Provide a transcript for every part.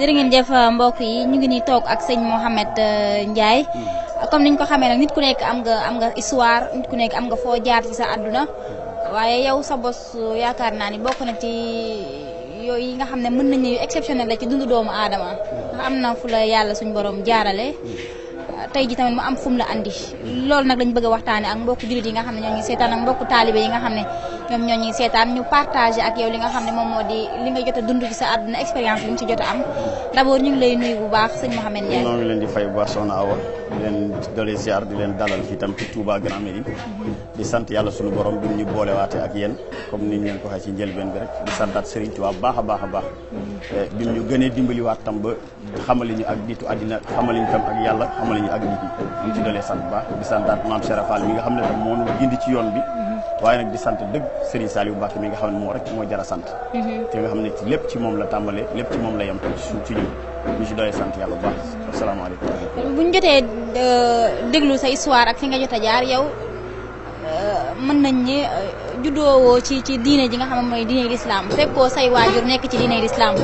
jërë ngeen jëf mbokk yi ñu ngi nii toog ak sëñ Mouhamed Ndiaye comme niñ ko xamee nag nit ku nekk am nga histoire nit ku nekk am nga foo jaar ci sa àdduna waaye yow sa bos yaakaar naa ni bokk na ci yooyu yi nga xam ne mën nañu exceptionnel la ci dundu doomu aadama ndax am na fu la yàlla suñ borom jaarale tey ji tamit mu am fu mu la andi loolu nag lañ bëgg a waxtaane ak mbokku jullit yi nga xam ne ñoo ngi seetaan ak mbokku taalibe yi nga xam ne ñoom ñoo ngi seetaan ñu partagé ak yow li nga xam ne moom moo di li nga jot a dund ci sa àdduna expérience bi nga ci jot a am d'abord ñu ngi lay nuyu bu baax sëñ Mouhamed Ndiaye. ñoo ngi leen di fay bu baax soxna Awa di leen doole ziar di leen dalal fii tam ci Touba Grand Médine di sant yàlla sunu borom bi ñu boolewaate ak yéen comme ni ñu leen ko waxee ci njëlbeen bi rek di santaat Serigne Touba baax a baax a baax bi ñu gënee dimbaliwaat tam ba xamali ñu ak nitu àddina xamali ñu tam ak yàlla xamali ñu ak nit ñi ñu ci dolee sant baax di santaat maam Cheikh Fall mi nga xam ne tam moo ñu gindi ci yoon bi waaye nag di sant dëgg Serigne Saliou Mbacké mi nga xam ne moo rek moo jar a sant te nga xam ne ci lépp ci moom la tàmbalee lépp ci moom la yem tam ci ñun ñu ci dolee sant yàlla bu baax asalaamaaleykum. bu ñu jotee déglu sa histoire ak fi nga jot a jaar yow mën nañ ne juddoowoo ci diine ji nga xam ne mooy diine l'islam fekkoo say waajur nekk ci diine l'islam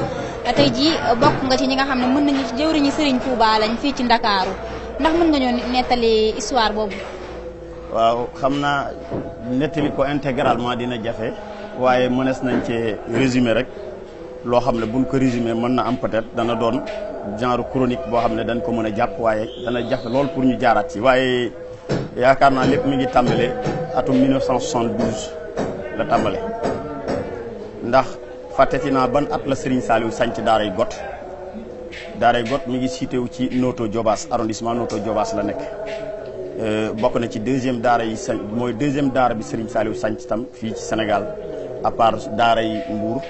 tey jii bokk nga ci ñi nga xam ne mën nañu ci jëwriñu Serigne Touba lañ fii ci Ndakaaru ndax mën nga ñoo nettali histoire boobu. waaw xam naa nettali ko intégralement dina jafe waaye mënees nañ ci résumé rek loo xam ne buñ ko résumé mën na am peut-être dana doon genre chronique boo xam ne dañ ko mën a jàpp waaye dana jafe lool pour ñu jaaraat ci waaye yaakaar naa lépp mi ngi tàmbale atum 1972 la tàmbale ndax fàtteti naa ban at la Serigne Saliou sanc daaray Got mi ngi cité wu ci Noto Diobass arrondissement Noto Diobass la nekk bokk na ci deuxième daara yi mooy deuxième daara bi Serigne Saliou sanc tam fii ci Sénégal à part daara yi Mbour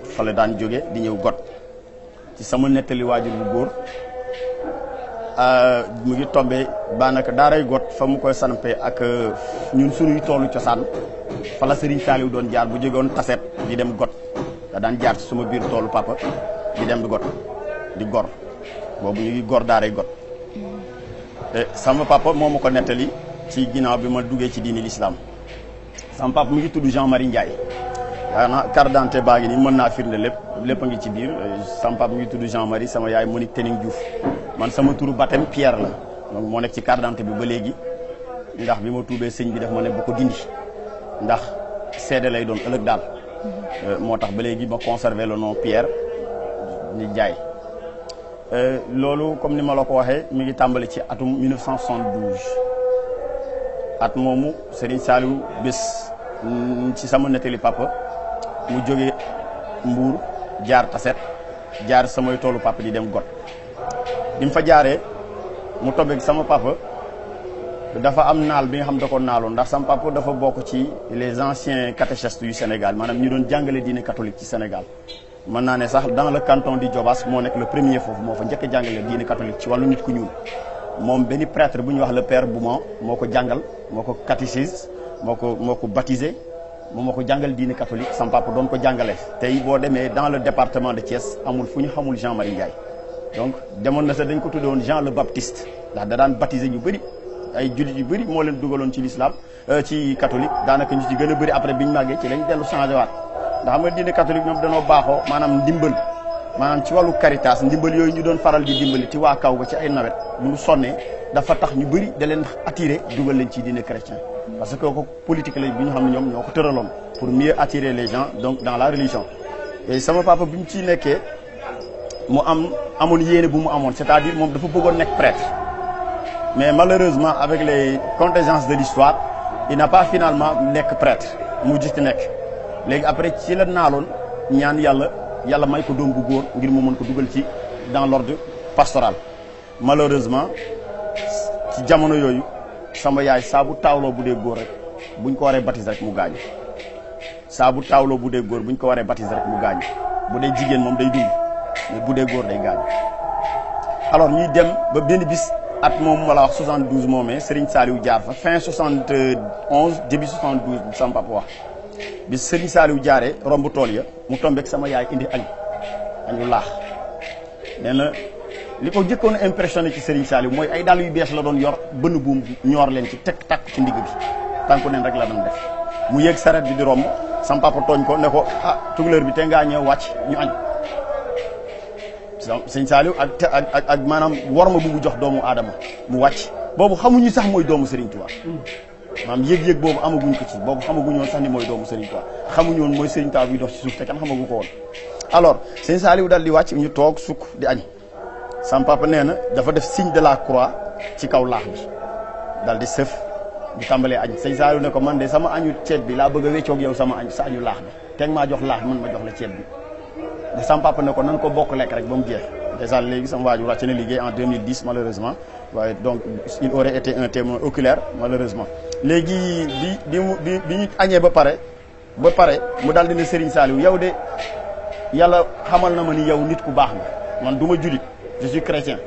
fa la daan jóge di ñëw Got ci sama nettali waajur bu góor mu ngi tombé baanaka daaray Got fa mu koy sampee ak ñun suñuy toolu cosaan fa la Serigne Saliou doon jaar bu jógoon Taset di dem Got da daan jaar ci suma biir toolu papa di dem Got di gor boobu ñu ngi gor daaray Got sama papa moo ma ko nettali ci ginnaaw bi ma duggee ci diini l'islam sama papa mu ngi tudd Jean-Marie Ndiaye xanaa carte d'identité baa ngi nii mën naa firnde lépp a ngi ci biir sama papa mu ngi tudd Jean-Marie sama yaay Monique Tening Diouf man sama turu baptême Pierre la donc moo nekk ci carte d'identité bi ba léegi ndax bi ma tuubee sëñ bi def ma ne bu ko dindi ndax seede lay doon ëllëg daal moo tax ba léegi ma conservé le nom Pierre Ndiaye loolu comme ni ma la ko waxee mi ngi tàmbali ci atum 1972 at moomu Serigne Saliou bés ci sama nettali papa mu jóge Mbour jaar Taset jaar samay toolu papa di dem Got bi mu fa jaaree mu tombeeg sama papa dafa am naal bi nga xam da ko naaloon ndax sama papa dafa bokk ci les anciens catéchistes yu Sénégal maanaam ñu doon jàngale diine catholique ci Sénégal mën naa ne sax dans le canton di Diobass moo nekk le premier foofu moo fa njëkk a jàngale diine catholique ci wàllu nit ku ñuul moom benn prêtre bu ñuy wax le père Bouman moo ko jàngal moo ko catéchise moo ko baptisé moom moo ko jàngal diine catholique sama papa doon ko jàngale tey boo demee dans le département de Thiès amul fu ñu xamul Jean-Marie Ndiaye donc demoon na sax dañ ko tuddoon Jean le Baptiste ndax da daan baptisé ñu bëri ay jullit yu bëri moo leen dugaloon ci l'islam ci catholique daanaka ñu ci gën a bëri après biñu màggee ci lañ dellu changé waat ndax xam nga diine catholique ñoom danoo baaxoo maanaam ndimbal maanaam ci wàllu caritas ndimbal yooyu ñu doon faral di dimbali ci waa kaw ba ci ay nawet bu ñu sonnee dafa tax ñu bëri da leen attiré dugal leen ci diine chrétien parce que ko politique la bi ñu xam ne ñoom ñoo ko tëraloon pour mieux attirer les gens donc dans la religion et sama papa bi mu ciy nekkee mu amoon yéene bu mu amoon c'est-à-dire moom dafa bëggoon nekk prêtre mais malheureusement avec les contingences de l'histoire il n'a pas finalement nekk prêtre mu ci nekk léegi après ci la naaloon ñaan yàlla may ko doom bu góor ngir mu mën ko dugal ci dans l'ordre pastoral malheureusement ci jamono yooyu sama yaay saa bu taawloo bu dee góor rek buñ ko waree baptiser rek mu gaañu saa bu taawloo bu dee góor buñ ko waree baptiser rek mu gaañu bu dee jigéen moom day dund mais bu dee góor day gaañu alors ñuy dem ba benn bis at moom ma la wax 72 moomee Serigne Saliou jaar fa fin 71 début 72 sama papa wax bi Serigne Saliou jaaree romb tool ya mu tombeek sama yaay indi añu laax nee na li ko jëkkoon a impressionné ci Serigne Saliou mooy ay dàll yu bees la doon yor bënn buum ñoor leen ci teg takk ci ndigg bi tànku neen rek la doon def mu yéeg saret bi di romb sama papa tooñ ko ne ko tukulóor bi te ngaa ñëw wàcc ñu añ sëñ Saliou ak maanaam war ma bu mu jox doomu aadama mu wàcc boobu xamuñu sax mooy doomu Serigne Touba maanaam yëg-yëg boobu amaguñ ko ci boobu xamaguñu woon sax ni mooy doomu Serigne Touba xamuñu woon mooy Serigne Touba bi dox ci suuf te kenn xamagu ko woon alors sëñ Saliou daal di wàcc ñu toog sukk di añ sam papa nee na dafa def signe de la croix ci kaw laax bi daal di sëf di tàmbalee añ sëñ Saliou ne ko man de sama añu ceeb bi laa bëgg a wéccoog yow sama añ sa añu laax bi teg maa jox laax man ma jox la ceeb bi de sam papa ne ko nan ko bokk lekk rek ba mu jeex déjà léegi sama waajur wàcc na liggéey en 2010 malheureusement waaye donc il aurait été un témoin oculaire malheureusement léegi bi ñu añee ba pare mu daal di ne Serigne Saliou yow de yàlla xamal na ma ni yow nit ku baax nga man du ma julit je suis chrétien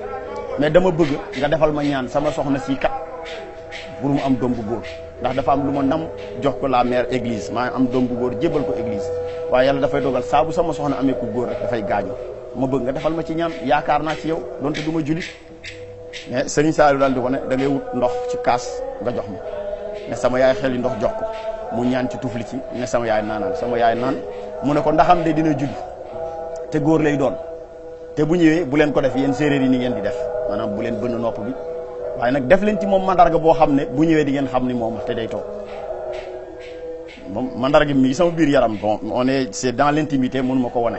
mais dama bëgg nga defal ma ñaan sama soxna si kat pour mu am doom bu góor ndax dafa am lu ma nam jox ko la mère église maa am doom bu góor jébbal ko église waaye yàlla dafay dogal saa bu sama soxna amee ku góor rek dafay gaañu ma bëgg nga defal ma ci ñaan yaakaar naa ci yow donte du ma julit mais Serigne Saliou daal di ko ne da ngay wut ndox ci kaas nga jox ma ne sama yaay xel yi ndox jox ko mu ñaan ci tufli ci ne sama yaay naanal sama yaay naan mu ne ko ndaxam de dina judd te góor lay doon te bu ñëwee bu leen ko def yéen séeréer yi ni ngeen di def maanaam bu leen bënn nopp bi waaye nag def leen ci moom mandarga boo xam ne bu ñëwee di ngeen xam ni moom te day toog moom mandarga mi ngi sama biir yaram bon c'est dans l'intimité mënu ma ko wane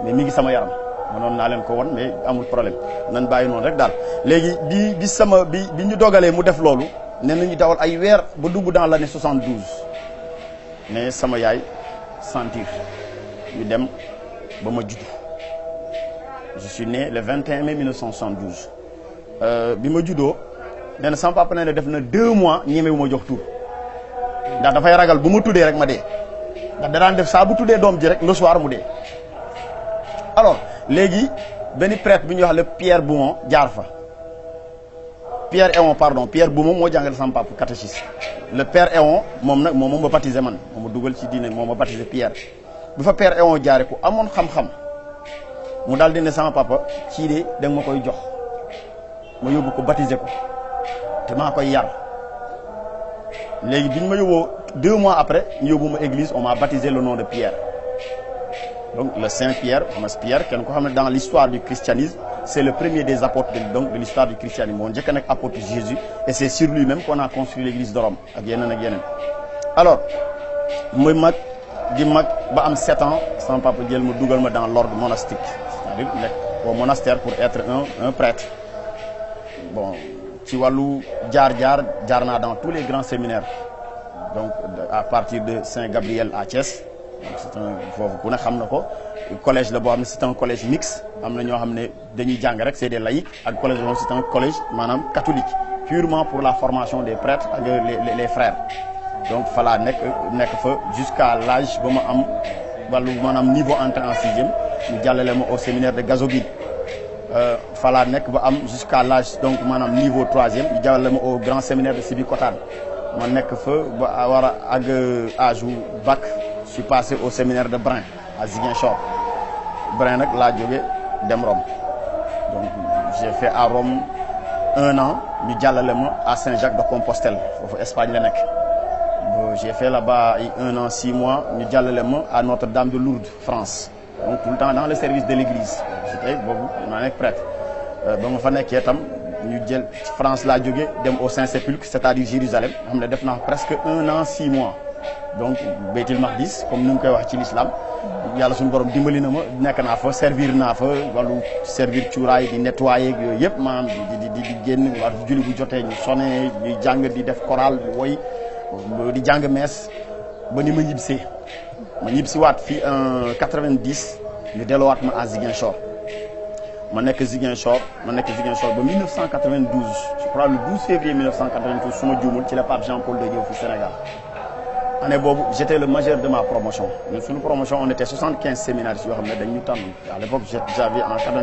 mais mi ngi sama yaram mënoon naa leen ko won mais amul problème nan bàyyi noonu rek daal léegi bi ñu dogalee mu def loolu ne nañu dawal ay weer ba dugg dans l'année 72 mais sama yaay sentir ñu dem ba ma juddu je suis né le 21 mai 1972 bi ma juddoo nee na sama papa nee na def na 2 mois ñemewu ma jox tur ndax dafay ragal bu ma tuddee rek ma dee ndax danaan def saa bu tuddee doom ji rek le soir mu dee alors léegi benn prêtre bi ñuy wax le Pierre Boumon jaar fa Pierre Eon pardon Pierre Boumon moo jàngal sama papa catéchisme le Père Eon moom nag moom ma baptisé man moom ma dugal ci diine moom ma baptisé Pierre bu fa Père Eon jaare ku amoon xam-xam mu daal di ne sama papa kii de da nga ma koy jox ma yóbbu ko baptisé ko te maa koy yar léegi biñ ma yóbboo 2 mois après ñu yóbbu ma église on m'a baptisé le nom de Pierre donc le Saint Pierre Thomas Pierre kenn ko xam ne dans l'histoire du christianisme c'est le premier des apôtres de l'histoire du christianisme moo njëkk nag apôtre Jésus et c'est sur lui-même qu'on a construit l'église de Rome ak yeneen alors muy mag di mag ba am 7 ans sama papa jël ma dugal ma dans l'ordre monastique c'est-à-dire nekk au monastère pour être un prêtre bon ci wàllu jaar naa dans tous les grands séminaires donc à partir de Saint-Gabriel à Thiès donc c'est un foofu ku ne xam na ko collège la boo xam ne c'est un collège mixte am na ñoo xam ne dañuy jàng rek c'est des laïcs ak collège boo c'est un collège maanaam catholique purement pour la formation des prêtres ak les frères donc fa laa nekk fa jusqu'à l'âge ba ma am wàllu maanaam niveau entrée en 6e ñu jàllale ma au séminaire de Gazobine fa laa nekk ba am jusqu'à l'âge donc maanaam niveau 3e ñu jàllale ma au grand séminaire de Sébikotane ma nekk fa ba war a àgg âge u bac je suis passé au séminaire de Brin à Ziguinchor Brin nag laa jóge dem Rome donc j'ai fait à Rome 1 an ñu jàllale ma à Saint-Jacques de Compostelle foofu Espagne la nekk j'ai fait là-bas 1 an 6 mois ñu jàllale ma à Notre-Dame de Lourdes France donc tout le temps dans le service de l'église j'étais boobu maa nekk prêtre ba ma fa nekkee itam ñu jël France laa jóge dem au Saint-Sépulcre c'est-à-dire Jérusalem nga xam ne def naa presque 1 an 6 mois donc Beytil Maqdis comme ni mu koy wax ci l'islam yàlla suñu borom dimbali na ma nekk naa fa servir naa fa wàllu servir cuuraay di nettoyer yooyu yëpp maanaam di génn war julli bu jotee ñu sonné ñuy jàng di def chorale di woy di jàng mees ba ni ma ñibbisi waat fii en 90 ñu delluwaat ma à Ziguinchor ma nekk Ziguinchor ba 1992 je crois le 12 février 1992 su ma juumul ci la Pape Jean-Paul II ñëw fi Sénégal année boobu j'étais le majeur de ma promotion ñun suñu promotion on était 75 séminaristes yoo xam ne dañ ñu tànn à l'époque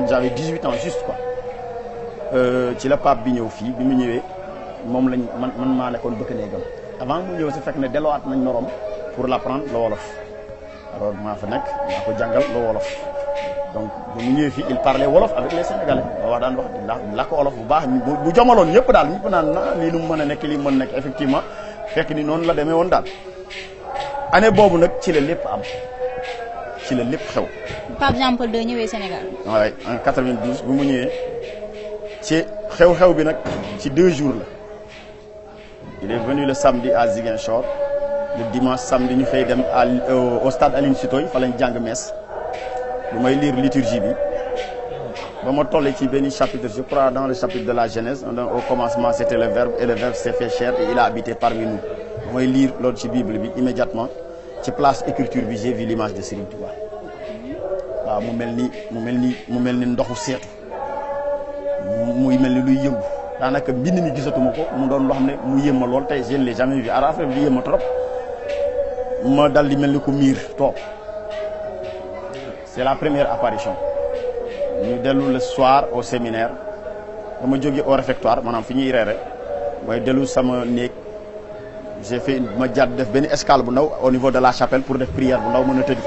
j'avais 18 ans juste quoi ci la Pape bi ñëw fii bi mu ñëwee moom lañ man maa nekkoon bëkk néegam avant mu ñëw si fekk ne delluwaat nañ norom pour l'apprendre le wolof alors maa fa nekk maa ko jàngal le wolof donc bu mu ñëwee fii il parlait wolof avec les Sénégalais moo wax daan wax di làkk wolof bu baax bu jomaloon ñëpp daal ñëpp naan na lii nu mu mën a nekk lii mën nekk effectivement fekk ni noonu la demee woon daal année boobu nag ci la lépp am ci la lépp xew. Pape Jean-Paul II ñëwee Sénégal. waaye en 92 bu mu ñëwee ci xew-xew bi nag ci 2 jours la il est venu le samedi à Ziguinchor le dimanche samedi ñu xëy dem au stade Aline Sitoé fa lañ jàng messe bu may lire liturgie bi ba ma tollee ci benn chapitre je crois dans le chapitre de la Genèse au commencement c'était le verbe et le verbe s'est fait chair et il a habité parmi nous ba may lire loolu ci Bible bi immédiatement ci place écriture bi j'ai vu l'image de Serigne Touba waaw mu mel ni ndoxu seetu muy mel ni luy yëngu daanaka mbind mi gisatuma ko mu doon loo xam ne mu yëm ma lool tey je ne l'ai jamais vu à di yëm ma trop ma dal di mel ni ko miir toog c'est la première apparition ñu dellu le soir au séminaire dama jóge au réfectoire maanaam fi ñuy reere mooy dellu sama néeg j'ai fait ma jàdd def benn escale bu ndaw au niveau de la chapelle pour def prière bu ndaw mën a tëddi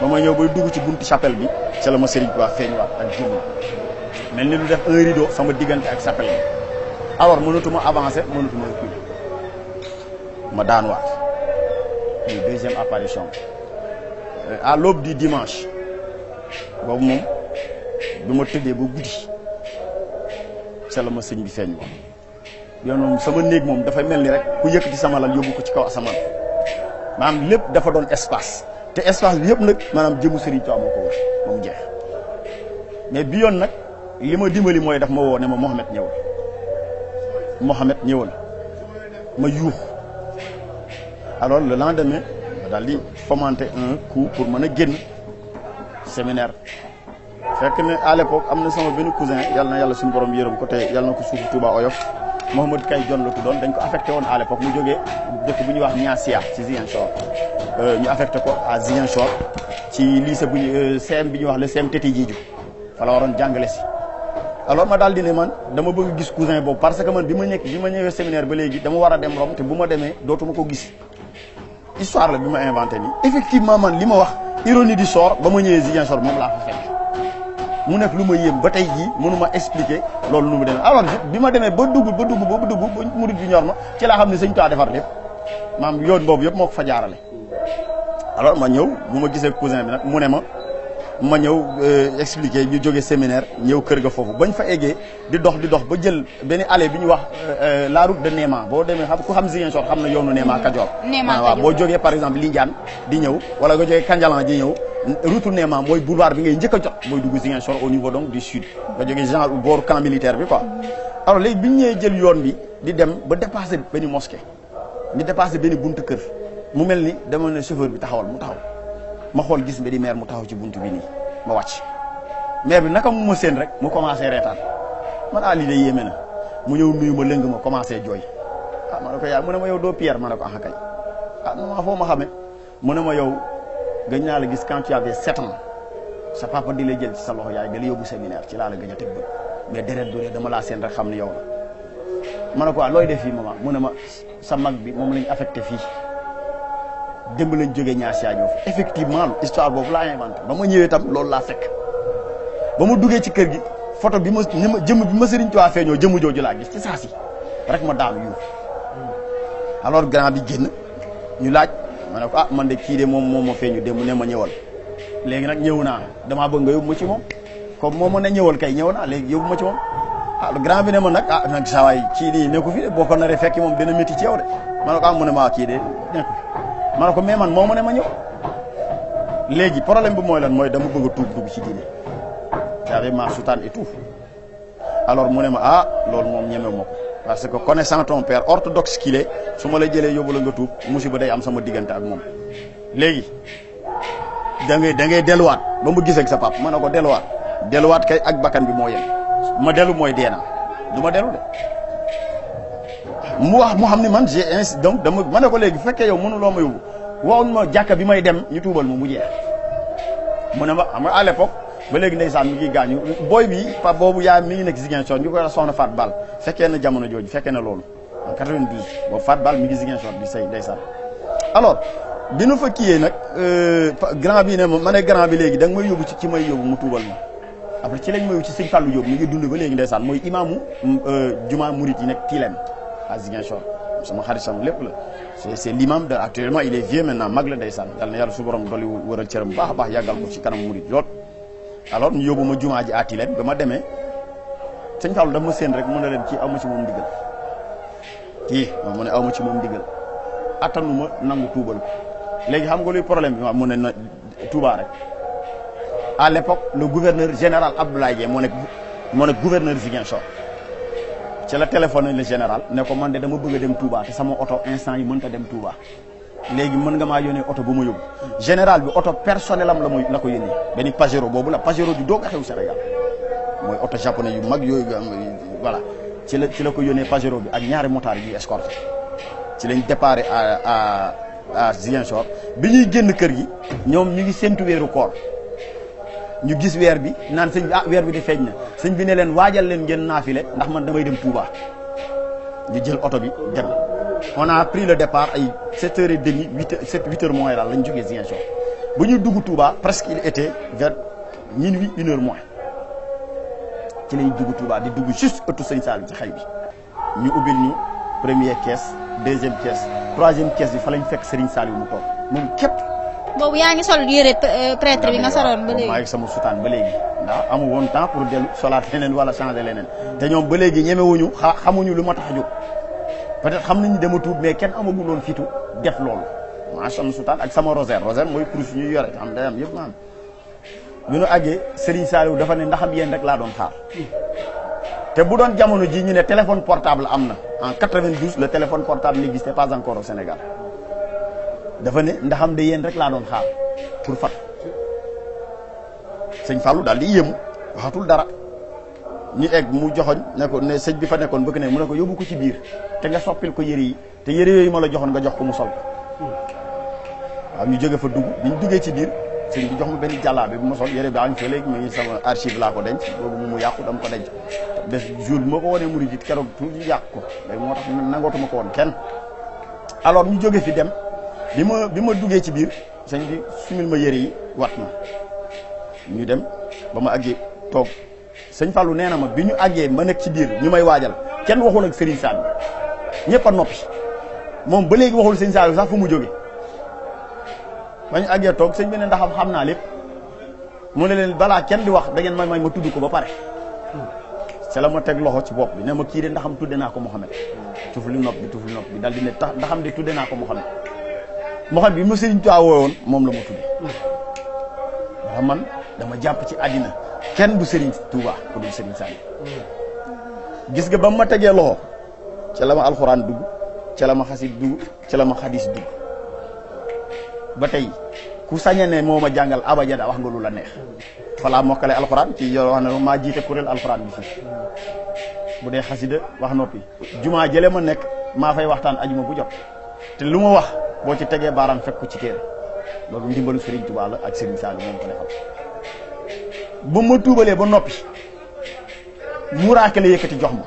ba ma ñëw bay dugg ci buntu chapelle bi ca la ma Serigne Touba feeñuwaat ak jëmm mel ni lu def un rideau sama diggante ak chapelle bi alors mënatuma avancer mënatuma reculer ma daanuwaat une deuxième apparition à l'aube du dimanche boobu moom bi ma tëddee ba guddi ca la ma sëñ bi feeñ woon yow moom sama néeg moom dafay mel ni rek ku yëkkati sama lal yóbbu ko ci kaw asamaan maanaam lépp dafa doon espace te espace bi yëpp nag maanaam jëmu Serigne Touba moo ko wër moom jeex mais bi yoon nag li ma dimbali mooy daf ma woo ne ma Mohamed ñëwal ma yuux alors le lendemain ma daal di fomenter un coup pour mën a génn séminaire fekk ne à l'époque am na sama benn cousin yàlla na yàlla suñu borom yërëm ko te yàlla na ko suufu Touba oyof Mouhamadou Kay Jon la tuddoon dañ ko affecté woon à l'époque mu jógee dëkk bu ñuy wax Niassia ci Ziguinchor ñu affecté ko à Ziguinchor ci lycée bu ñu CM bi ñuy wax le CM Tété Diédhiou fa la waroon jàngale si alors ma daal di ne man dama bëgg gis cousin boobu parce que man bi ma ñëwee séminaire ba léegi dama war a dem Rome te bu ma demee dootuma ko gis histoire la bi ma inventé nii effectivement man li ma wax ironie du sort ba ma ñëwee Ziguinchor moom laa fa fekk mu nekk lu ma yéem ba tey jii mënuma expliquer loolu nu mu demee alors bi ma demee ba dugg ba murid bi ñor ma ci laa xam ne sëñ Tuubaa defar lépp maam yoon boobu yëpp moo ko fa jaarale alors ma ñëw bu ma gisee cousin bi nag mu ne ma ñëw expliquer ñu jóge séminaire ñëw kër ga foofu bañ fa eggee di dox ba jël benn allée bi ñu wax la route de Néma boo demee ku xam Ziguinchor xam na yoonu Néma Kajoor waaw boo jógee par exemple Lindiane di ñëw wala nga jógee Kandialan di ñëw route Néma mooy boulevard bi ngay njëkk a jot mooy dugg Ziguinchor au niveau donc du sud nga jógee genre booru camp militaire bi quoi alors léegi bi ñu ñëwee jël yoon bi di dem ba dépassé benn mosquée ñu dépassé benn buntu kër mu mel ni dama ne chauffeur bi taxawal mu taxaw ma xool gis mbedi maire mu taxaw ci buntu bi nii ma wàcc maire bi naka mu ma seen rek mu commencé reetaan man lii de yéeme na mu ñëw nuyu ma lëng ma commencé jooy ma ne ko yaa mu ne ma yow doo Pierre ma ne ko kay ma foo ma xamee mu ne ma yow gëj naa la gis quand tu avais 7 ans sa papa di la jël ci sa loxo yaay da la yóbbu séminaire ci laa la gëj a teg bët mais deret du dama laa seen rek xam ne yow la ma ne ko looy def fii maman mu ne ma sa mag bi moom lañ affecté fii démb lañ jógee Niassia ñëw fi effectivement histoire boobu laa inventé ba ma ñëwee tam loolu laa fekk ba ma duggee ci kër gi photo bi ma jëmm bi ma Serigne Touba feeñoo jëmm jooju laa gis ci saa si rek ma daam yu alors grand bi génn ñu laaj ma ne ko man de kii de moom ma feeñu démb ne ma ñëwal léegi nag ñëw naa damaa bëgg nga yóbbu ma ci moom comme moom ma ne ñëwal kay ñëw naa léegi yóbbu ma ci moom grand bi ne ma nag nag saa waay kii nii nekku fi de boo ko naree fekki moom dina métti ci yow de ma ne ko mu ne ma kii de nekku fi ma ne ko mais man moo ma ne ma ñëw léegi problème bi mooy lan mooy dama bëgg a tuub dugg ci diine j'avais ma soutane et tout alors mu ne ma loolu moom ñemewu ma ko parce que connaissant ton père orthodoxe qu'il est su ma la jëlee yóbbu la nga tuub musiba day am sama diggante ak moom léegi da ngay delluwaat ba mu gisee ak sa pap ma ne ko delluwaat kay ak bakkan bi moo yem ma dellu mooy dee naa du ma dellu de mu xam ne man j'ai donc dama ma ne ko léegi bu fekkee yow mënuloo ma yóbbu woon ma jàkka bi may dem ñu tuubal ma mu jeex mu ne ma xam nga à l'époque ba léegi ndeysaan mi ngi gaañu booy bi pa boobu yaa mi ngi nekk Ziguinchor ñu koy soxna Fat Bal fekkee na jamono jooju fekkee na loolu en 92 boobu Fat Bal mi ngi Ziguinchor di say ndeysaan alors bi nu fa kiyee nag grand bi ne ma ne grand bi léegi da nga may yóbbu ci may yóbbu mu tuubal ma après ci lañ ma yóbbu ci sëñ Fallou Diop mi ngi dund ba léegi ndeysaan mooy imaamu juma murit yi nekk Tilène à Ziguinchor sama xarit sama lépp la c'est l'imam de actuellement il est vieux maintenant mag la ndeysaan yàlla na yàlla su borom dolli wëral cëram baax a baax yàggal ko ci kanam murid lool. alors ñu yóbbu ma jumaa ji à Tilène ba ma demee sëñ Fallou dama seen rek mu ne leen kii aw ma ci moom ndigal kii mu ne aw ma ci moom ndigal attanu ma nangu tuubal ko léegi xam nga luy problème bi ma mu ne na Touba rek à l'époque le gouverneur général Abdoulaye Dieng moo nekk gouverneur Ziguinchor ci la téléphoné le général ne ko man de dama bëgg a dem Touba te sama oto instant yi mënta dem Touba léegi mën nga maa yónnee oto bu ma yóbbu général bi oto personnel am la ko yónnee benn Pajero boobu la Pajero di doog a xew Sénégal mooy oto japonais yu mag yooyu voilà ci la ko yónnee Pajero bi ak ñaari motards yi escorté ci lañ déparé à Ziguinchor bi ñuy génn kër gi ñoom ñu ngi séntu weeru koor ñu gis weer bi naan sëñ bi weer bi di feeñ na sëñ bi ne leen waajal leen ngeen naafile ndax man damay dem Touba ñu jël oto bi dem on a pris le départ ay 7h30 8h moins daal lañ jógee Ziguinchor bu ñu dugg Touba presque il était vers minuit 1h moins ci lañ dugg Touba di dugg juste ëttu sëñ Saliou ci xay bi ñu ubbil ñu première caisse deuxième caisse troisième caisse bi fa lañ fekk Serigne Saliou mu toog moom képp. boobu yaa ngi sol yére prêtre bi nga soloon ba léegi. maa ngi sama sutaan ba léegi ndax amu woon temps pour dellu solaat leneen wala changer leneen te ñoom ba léegi ñemewuñu xamuñu lu ma tax a jóg peut-être xam nañu dama tuub mais kenn amagul woon fitu def loolu maa sama sutaan ak sama rosaire mooy kurus ñuy yore xam day am yëpp ma am bi nu àggee Serigne Saliou dafa ne ndaxam yéen rek laa doon xaar te bu doon jamono ji ñu ne téléphone portable am na en 92 le téléphone portable n'existait pas encore au Sénégal dafa ne ndaxam de yéen rek laa doon xaar pour fat sëñ Fallou daal di yéemu waxatul dara ñu egg mu joxoñ ne ko ne sëñ bi fa nekkoon bëgg ne mu ne ko yóbbu ko ci biir te nga soppil ko yëre yi te yëre yooyu ma la joxoon nga jox ko mu sol waaw ñu jóge fa dugg bi ñu duggee ci biir sëñ bi jox ma benn jàllaabe bu ma sol yëre bi añ fa léegi ma ngi sama archive laa ko denc boobu mu yàqu dama ko denc bés jour bi ma ko wanee murid it keroog tuuti yàq ko léegi moo tax nangootuma ko woon kenn alors ñu jóge fi dem bi ma duggee ci biir sëñ bi sumil ma yëre yi wat ma ñu dem ba ma àggee toog sëñ Fallou nee na ma bi ñu àggee ma nekk ci biir ñu may waajal kenn waxul ak Serigne Saliou ñëpp a noppi moom ba léegi waxul sëñ Saliou sax fu mu jóge ba ñu àggee toog sëñ bi ne ndax xam naa lépp mu ne leen balaa kenn di wax da ngeen may ma tudd ko ba pare c'est la ma teg loxo ci bopp bi ne ma kii de ndaxam tudde naa ko Mouhamed tufli nopp bi dal di ne tax ndaxam de tudde naa ko Mouhamed bi ma Serigne Touba woowoon moom la ma tudde ndax man dama jàpp ci àddina kenn du Serigne Touba ku dul Serigne Saliou gis nga ba ma tegee loxo ca la ma alxuraan dugg ca la ma xasit dugg ca la ma xadis dugg ba tey ku saña ne moo ma jàngal abajada wax nga lu la neex falaa mokkale alxuraan ci yoo wax ne maa jiite kuréel alxuraan bi fii bu dee xasida wax noppi jumaa jële ma nekk maa fay waxtaan ajuma bu jot te lu ma wax boo ci tegee baaraam fekk ko ci téere loolu ndimbalu Serigne Touba la ak Serigne Saliou moom ko defal bu ma tuubalee ba noppi muraake la yëkkati jox ma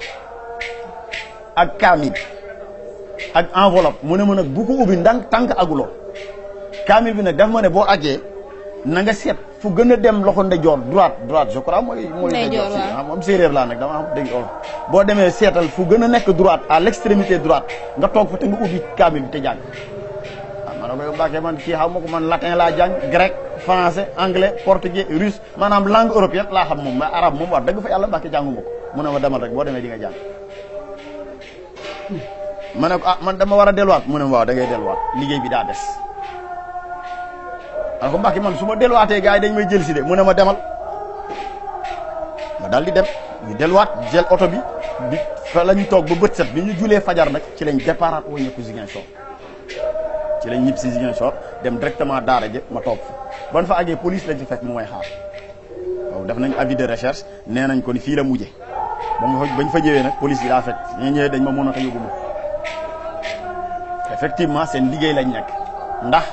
ak kaamil ak enveloppe mu ne ma nag bu ko ubbi ndànk tànk aguloo kaamil bi nag daf ma ne boo àggee na nga seet fu gën a dem loxo ndeyjoor droite je crois mooy ndeyjoor si moom séeréer laa nag dama xam dégg boo demee seetal fu gën a nekk droite à l'extrémité droite nga toog fa te nga ubbi kaamil bi te jàng ma ne ko Mbàkke man kii xaw ma ko man latin laa jàng grec français anglais portugais russe maanaam langue européenne laa xam moom mais arabe moom wax dëgg fa yàlla Mbàkke jànguma ko mu ne ma demal rek boo demee di nga jàng ma ne ko man dama war a delluwaat mu ne ma waaw da ngay delluwaat liggéey bi daa des ma ne ko Mbàkke man su ma delluwaatee gars yi dañ may jël si de mu ne ma demal ma daal di dem ñu delluwaat jël oto bi fa la ñu toog ba bët set bi ñu julee fajar nag ci lañ déparaat wàññeeku Ziguinchor ci lañ ñib si Ziguinchor dem directement daara jë ma toog fa ban fa àggee police lañ ci fekk mu may xaar waaw def nañ avis de recherche nee nañ ko ni fii la mujje bañ fa ñëwee nag police yi daa fekk ñu ñëwee dañ ma mën a yóbbu ma effectivement seen liggéey lañ nekk ndax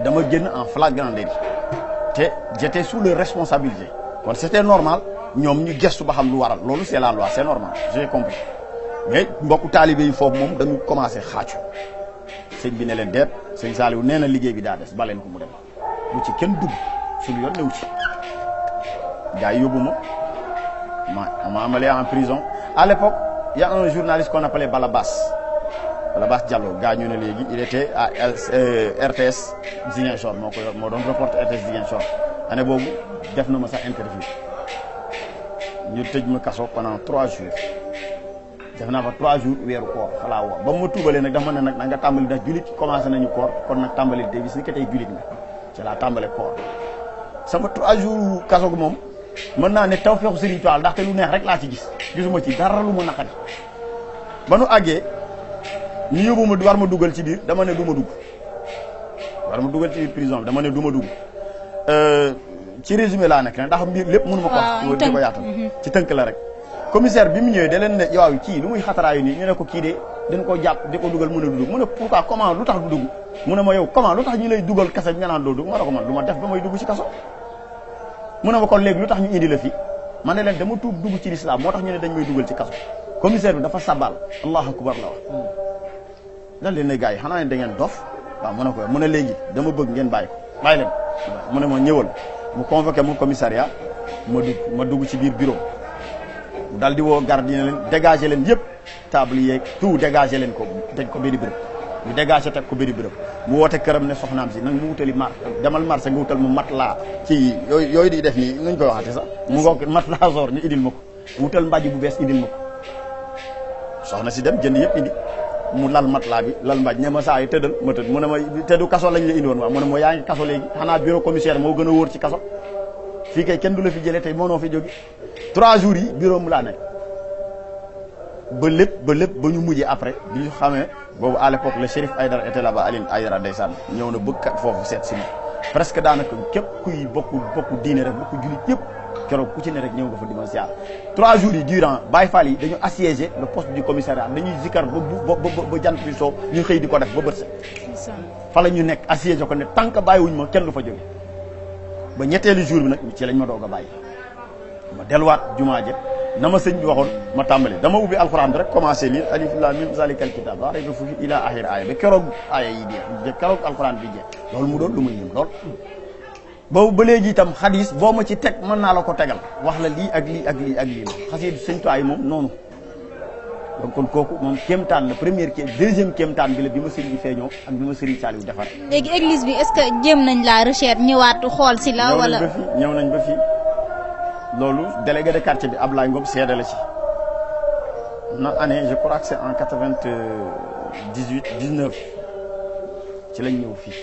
dama génn en flagrant délit te j'étais sous leur responsabilité kon c'était normal ñoom ñu gestu ba xam lu waral loolu c'est la loi c'est normal j'ai compris mais mbokku taalibe yi foofu moom dañu commencé xaacu sëñ bi ne leen deet sëñ Saliou nee na liggéey bi daa des baleen ko mu dem bu ci kenn dugg suñu yoon new ci gars yi yóbbu ma amale en prison à l'époque il y a un journaliste qu'on appelait Balabas wala Bass Diallo gaañu na léegi il était à RTS Ziguinchor moo ko yor moo doon reporter RTS Ziguinchor année boobu def na ma sax interview ñu tëj ma kaso pendant 3 jours def naa fa 3 jours weeru koor falaa woor ba ma tuubalee nag dafa ne nag na nga tàmbali ndax jullit commencé nañu koor kon nag tàmbali te bis ni ko tey jullit nga ci laa tàmbale koor sama 3 jours kaso gu moom mën naa ne taw feexu Serigne Touba ndaxte lu neex rek laa ci gisuma ci dara lu ma naqari ba nu àggee ñu yóbbu ma war ma dugal ci biir dama ne du ma dugg war ma dugal ci biir prison bi dama ne du ma dugg ci résumé laa nekk ndax mbir lépp mënu ma ko di ko yaatal ci tënk la rek commissaire bi mu ñëwee da leen ne yow kii lu muy xataraayu nii ñu ne ko kii de dañ ko jàpp di ko dugal mën a du dugg mu ne pourquoi comment lu tax du dugg mu ne ma yow comment lu tax ñu lay dugal kase nga naan doo dugg ma ne ko man lu ma def ba may dugg ci kaso mu ne ma kon léegi lu tax ñu indi la fi ma ne leen dama tuub dugg ci l'islam moo tax ñu ne dañ may dugal ci kaso commissaire bi dafa sabal allahu akbar la wax lan leen ne gars yi xanaa ne da ngeen dof waaw mu ne ko mu ne léegi dama bëgg ngeen bàyyi ko bàyyi leen mu ne ma ñëwal mu convoqué mu commissariat ma dugg ci biir bureau mu daal di woo gardien leen dégagé leen yëpp table yeeg tout dégagé leen ko teg ko benn béréb ñu dégagé teg ko benn béréb mu woote këram ne soxnaam si nag mu wutali demal marché nga wutal mu matelas ci yooyu di def nii nuñ koy waxate sax mu ngoog matelas sor ñu indil ma ko wutal mbàjj bu bees indil ma ko soxna si dem jënd yëpp indi mu lal matelas bi lal mbàjj ne ma saa yi tëddal ma tëdd mu ne ma tëddu kaso lañ la indi woon waaw mu ne ma yaa ngi kaso léegi xanaa bureau commissaire moo gën a wóor ci kaso fii kay kenn du la fi jëlee tey mënoo fi jóge 3 jours yi bureau mu laa nekk ba lépp ba ñu mujjee après bi ñu xamee boobu à l'époque le shérif Aïdara était là-bas Aline Aïdara ndeysaan ñëw na bëgg kat foofu seet si ma presque daanaka képp kuy bokku diine rek bokku jullit yëpp keroog ku ci ne rek ñëw nga fa di ma ziar 3 jours yi durant Baye Fall yi dañu assiégé le poste du commissariat dañuy zikkar ba jant bi soo ñu xëy di ko def ba bët set fa la ñu nekk assiégé ko ne tant que bàyyiwuñ ma kenn du fa jóge ba ñetteelu jour bi nag ci lañ ma doog a bàyyi ma delluwaat jumaa je na ma sëñ bi waxoon ma tàmbali dama ubbi alxuraan bi rek commencé lire alif lam mim zalikal kitab laa rayba fiihi ila axir aaya ba keroog aaya yi jeex keroog alxuraan bi jeex loolu mu doon lu ma yëm lool boobu ba léegi itam xadis boo ma ci teg mën naa la ko tegal wax la lii ak lii ak lii ak lii la xasee sëñ Tuubaa yi moom noonu donc kon kooku moom kéemtaan la première deuxième kéemtaan bi la bi ma sëriñ bi feeñoo ak bi ma sëriñ Saliou defar. léegi église bi est-ce que jéem nañ la recherche ñëwaat xool si la wala ñëw nañ ba fii loolu délégué de quartier bi Ablaye Ngom seede la ci na année je crois que c'est en 98 19 ci lañ ñëw fii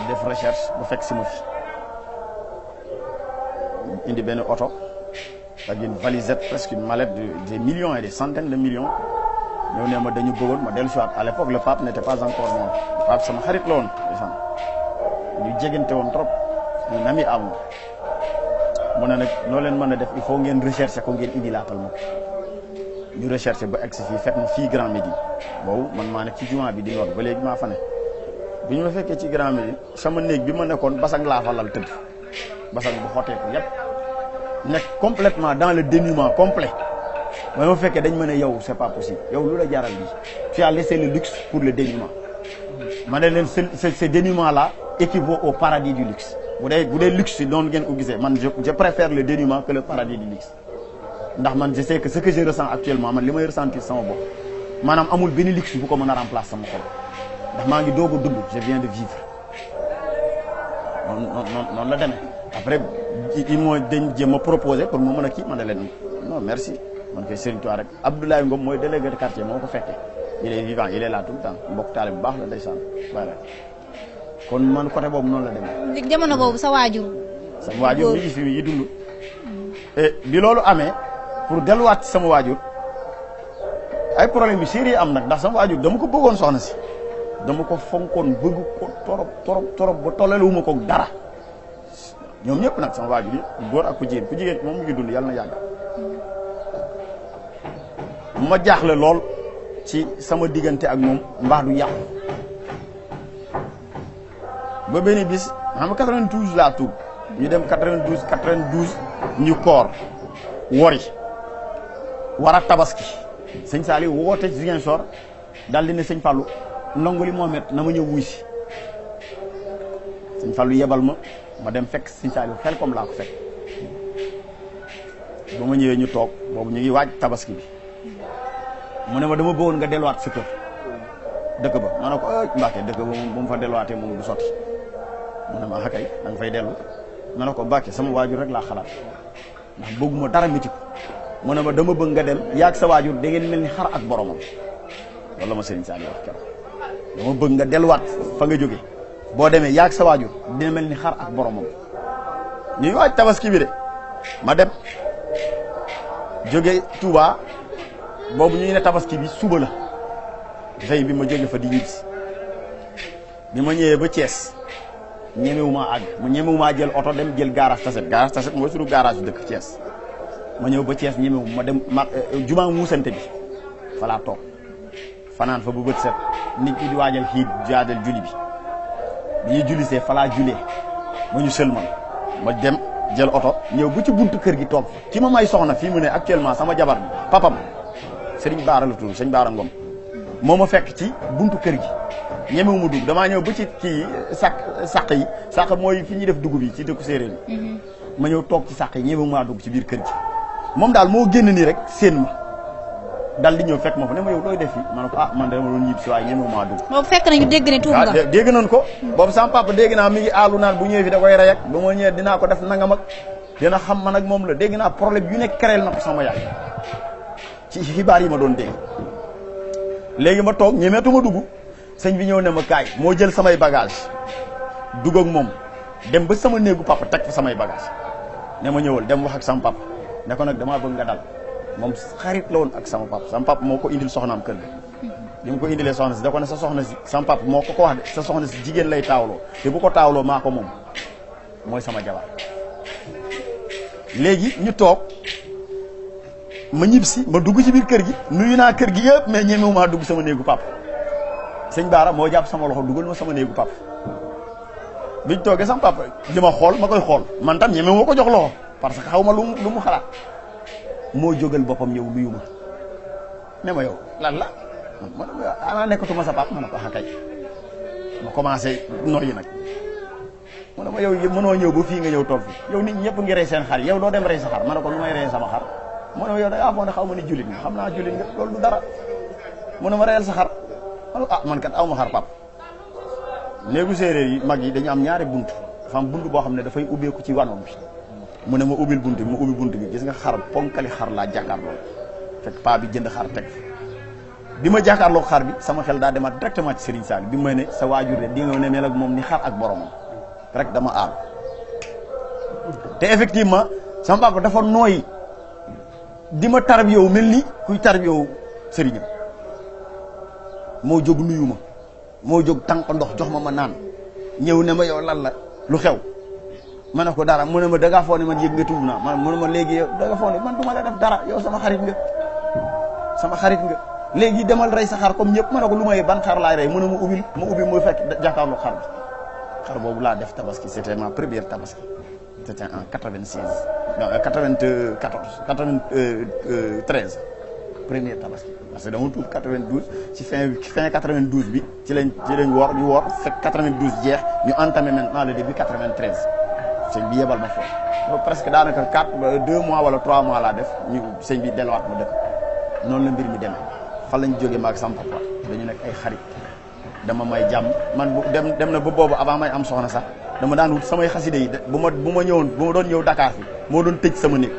def recherche ba fekk si ma fi indi benn oto ak une valisette presque une mallette des millions et des centaines de millions ñëw ne ma dañu bëggoon ma dellu si waat à l'époque le pape n'était pas encore mort le pape sama xarit la woon ndeysaan ñu jegante woon trop un ami à moi mu ne nag noo leen mën a def il faut ngeen rechercher ko ngeen indi laatal ma ko ñu rechercher ba egsi fii fekk ma fii Grand Médine boobu man maa nekk ci jumaa bi di noor ba léegi maa fa ne bi ñu ma fekkee ci Grand Médine sama néeg bi ma nekkoon basang laa fa lal tëdd basang bu xotteeku yépp nekk complètement dans le dénuement complet mooy ma fekkee dañ mën a yow c'est pas possible yow lu la jaral bi tu as laissé le luxe pour le dénuement ma ne leen ce dénuement là équivaut au paradis du luxe bu dee luxe si noonu ngeen ko gisee man je préfère le dénuement que le paradis du luxe ndax man je sais que ce que je ressens actuellement man li may ressentir sama bopp maanaam amul benn luxe bu ko mën a remplacer sama xol ndax maa ngi doog a dund je viens de vivre noonu la demee après il moo dañ jéem a proposé pour ma mën a kii man ne leen non merci man koy Serigne Touba rek Abdoulaye Ngom mooy délégué de quartier moo ko fekkee il est vivant il est là tout le temps mbokk taale bu baax la ndeysaan voilà kon man côté boobu noonu la demee. jamono boobu sa waajur. sama waajur mi ngi fi yi dund. et bi loolu amee pour delluwaat ci sama waajur ay problème yu sérieux am nag ndax sama waajur dama ko bëggoon soxna si dama ko fonkoon bëgg ko torop ba tollalewu ko dara ñoom ñëpp nag sama waajur yi góor ak ku jigéen moom mu ngi dund yàlla na yàgg. ma jaaxle lool ci sama diggante ak moom mbaax du yàqu ba benn bis xam nga 92 laa tuub ñu dem 92 ñu koor wori war a tabaski sëñ Saliou woote Ziguinchor daal di ne sëñ Fallou ndongo li Mohamed na ma ñëw wuy si sëñ Fallou yebal ma dem fekk sëñ Saliou xel comme laa ko fekk ba ma ñëwee ñu toog boobu ñu ngi waaj tabaski bi mu ne ma dama bëggoon nga delluwaat sa kër dëkk ba ma ne ko Mbàkke dëkk ba moom bu mu fa delluwaatee moom du sotti mu ne ma xakay da nga fay dellu ma ne ko Mbàkke sama waajur rek laa xalaat ndax bëgguma dara métti ko mu ne ma dama bëgg nga dem yaag sa waajur da ngeen mel ni xar ak boromam loolu la ma Serigne Saliou wax keroog dama bëgg nga delluwaat fa nga jóge boo demee yaag sa waajur dina mel ni xar ak boromam ñuy waaj tabaski bi de ma dem jóge Touba boobu ñuy ne tabaski bi suba la veille bi ma jóge fa di ñibbisi bi ma ñëwee ba Thiès ñemewumaa àgg mu ñemewumaa jël oto dem jël garage Tassette mooy suñu garage dëkk Thiès ma ñëw ba Thiès ñemewu ma dem jumaa muusante bi fa laa toog fanaan fa bu bët set nit ñi di waajal xiit jaadal julli bi ñuy jullisee fa laa julee ma ñu sëlmal ma dem jël oto ñëw bu ci buntu kër gi toog ki ma may soxna fii mu ne actuellement sama jabar bi papam Serigne Baara la tudd Serigne Baara Ngom moo ma fekk ci buntu kër gi ñemewu ma dugg damaa ñëw ba ci kii sàq mooy fi ñuy def dugub yi ci dëkku séeréer yi ma ñëw toog ci sàq yi ñemewu maa dugg ci biir kër gi moom daal moo génn nii rek seen ma dal di ñëw fekk ma fa ne ma yow looy def fi ma ne ko man dama doon ñibbi si waaye ñemewu maa dugg boobu fekk nañu dégg ne tuub nga dégg nañ ko boobu sama papa dégg naa mi ngi aalu naan bu ñëwee fi da koy rey ak ba ma ñëwee dinaa ko def nangam ak dina xam man ak moom la dégg naa problème yu nekk créel na ko sama yaay ci xibaar yi ma doon dégg léegi ma toog ñemeetuma dugg sëñ bi ñëw ne ma kaay moo jël samay bagage dugg ak moom dem ba sama néegu papa teg fa samay bagage ne ma ñëwal dem wax ak sama papa ne ko nag damaa bëgg nga dal moom xarit la woon ak sama papa moo ko indil soxnaam kër ga li mu ko indilee soxna si da ko ne sa soxna si sama papa moo ko wax de sa soxna si jigéen lay taawloo te bu ko taawloo maa ko moom mooy sama jabar léegi ñu toog ma ñibbisi ma dugg ci biir kër gi nuyu naa kër gi yëpp mais ñemewu maa dugg sama néegu papa sëñ Baara moo jàpp sama loxo dugal ma sama néegu papa biñ toogee sama papa li ma xool ma koy xool man tam ñemewu ma ko jox loxo parce que xaw ma lu mu xalaat moo jógal boppam ñëw nuyu ma ne ma yow lan la man ana nekkatuma sa papa ma ne ko xakay ma commencé noyyi nag mu ne ma yow mënoo ñëw ba fii nga ñëw toog fi yow nit ñëpp ngi rey seen xar yow doo dem rey sa xar ma ne ko lu may rey sama xar mu ne ma yow da ngaa foog ne xaw ma ni jullit nga xam naa jullit nga loolu du dara mu ne ma reyal sa xar ma ne ko man kat aw ma xar pap néegu séeréer yi mag yi dañu am ñaari bunt dafa am bunt boo xam ne dafay ubbeeku ci wanoon bi mu ne ma ubbil bunt bi ma ubbi bunt bi gis nga xar ponkali xar laa jàkkaarloo fekk paa bi jënd xar teg bi ma jàkkaarloo xar bi sama xel daa demaat directement ci Serigne Sall bi may ne sa waajur de di nga ne mel ak moom ni xar ak boromam rek dama aal te effectivement sama papa dafa nooy di ma tarbiyewu mel ni kuy tarbiyewu sëriñam moo jóg nuyu ma moo jóg tànk ndox jox ma naan ñëw ne ma yow lan la lu xew ma ne ko dara mu ne ma da ngaa foog ne man yëg nga tuub naa man mu ne ma léegi yow da nga foog ne man du ma la def dara yow sama xarit nga léegi demal rey sa xar comme ñëpp ma ne ko lu may ban xar laay rey mu ne ma ubbi mu fekk jàkkaarloo xar bi xar boobu laa def tabaski c'était ma première tabaski c'était en 96 non 93 première tabaski parce que dama tuub 92 ci fin 92 bi ci lañ woor ñu woor fekk 92 jeex ñu entamé maintenant le début 93 sëñ bi yebal ma foofu presque daanaka 2 mois wala 3 mois laa def ñu sëñ bi delluwaat ma dëkk noonu la mbir mi demee fan lañ jógee maag sama papa dañu nekk ay xarit dama may jàmm man bu dem na ba boobu avant may am soxna sax dama daan wut samay xaside yi bu ma doon ñëw Dakar fi moo doon tëj sama néeg